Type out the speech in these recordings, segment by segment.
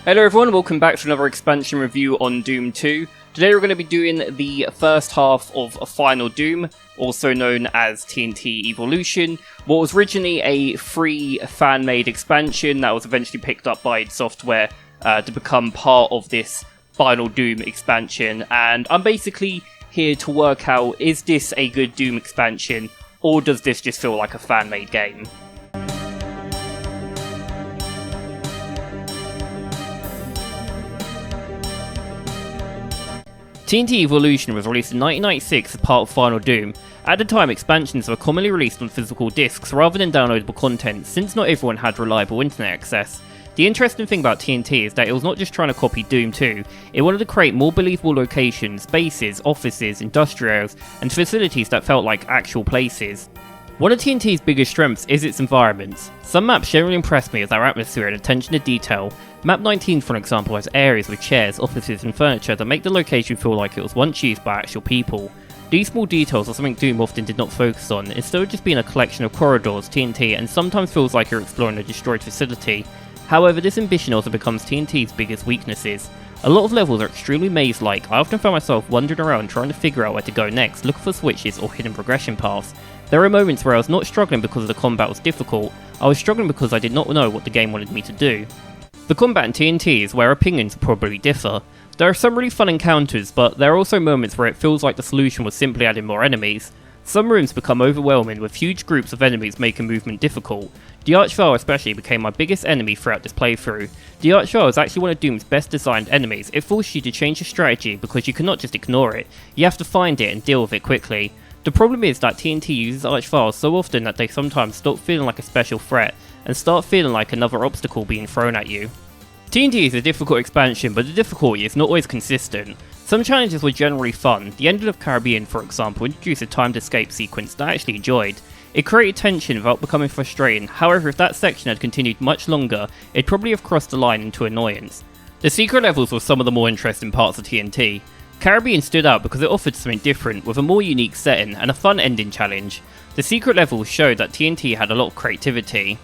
Hello everyone, welcome back to another expansion review on Doom 2. Today we're going to be doing the first half of a Final Doom, also known as TNT Evilution, what was originally a free fan-made expansion that was eventually picked up by idsoftware to become part of this Final Doom expansion. And I'm basically here to work out, is this a good Doom expansion, or does this just feel like a fan-made game? TNT Evilution was released in 1996 as part of Final Doom. At the time, expansions were commonly released on physical discs rather than downloadable content, since not everyone had reliable internet access. The interesting thing about TNT is that it was not just trying to copy Doom 2, it wanted to create more believable locations, bases, offices, industrials, and facilities that felt like actual places. One of TNT's biggest strengths is its environments. Some maps generally impress me with their atmosphere and attention to detail. Map 19, for example, has areas with chairs, offices and furniture that make the location feel like it was once used by actual people. These small details are something Doom often did not focus on, instead of just being a collection of corridors, TNT, and sometimes feels like you're exploring a destroyed facility. However, this ambition also becomes TNT's biggest weaknesses. A lot of levels are extremely maze-like. I often found myself wandering around trying to figure out where to go next, looking for switches or hidden progression paths. There were moments where I was not struggling because the combat was difficult, I was struggling because I did not know what the game wanted me to do. The combat in TNT is where opinions probably differ. There are some really fun encounters, but there are also moments where it feels like the solution was simply adding more enemies. Some rooms become overwhelming with huge groups of enemies making movement difficult. The Archvile especially became my biggest enemy throughout this playthrough. The Archvile is actually one of Doom's best designed enemies. It forces you to change your strategy because you cannot just ignore it, you have to find it and deal with it quickly. The problem is that TNT uses Archviles so often that they sometimes stop feeling like a special threat and start feeling like another obstacle being thrown at you. TNT is a difficult expansion, but the difficulty is not always consistent. Some challenges were generally fun. The ending of Caribbean, for example, introduced a timed escape sequence that I actually enjoyed. It created tension without becoming frustrating, however if that section had continued much longer, it'd probably have crossed the line into annoyance. The secret levels were some of the more interesting parts of TNT. Caribbean stood out because it offered something different with a more unique setting and a fun ending challenge. The secret levels showed that TNT had a lot of creativity.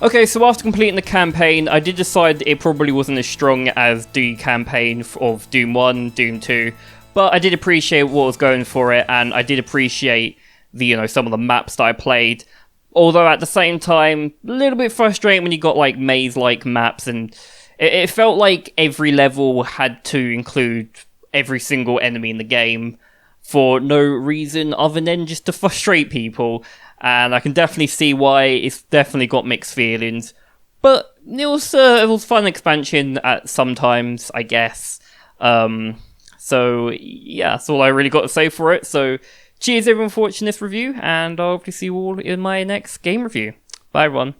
Okay, so after completing the campaign, I did decide it probably wasn't as strong as the campaign of Doom 1, Doom 2, but I did appreciate what was going for it, and I did appreciate the, some of the maps that I played. Although at the same time, a little bit frustrating when you got like maze-like maps, and it felt like every level had to include every single enemy in the game for no reason other than just to frustrate people. And I can definitely see why it's definitely got mixed feelings. But it was fun expansion at sometimes, I guess. So yeah, that's all I really got to say for it. So cheers everyone for watching this review, and I'll hopefully see you all in my next game review. Bye everyone.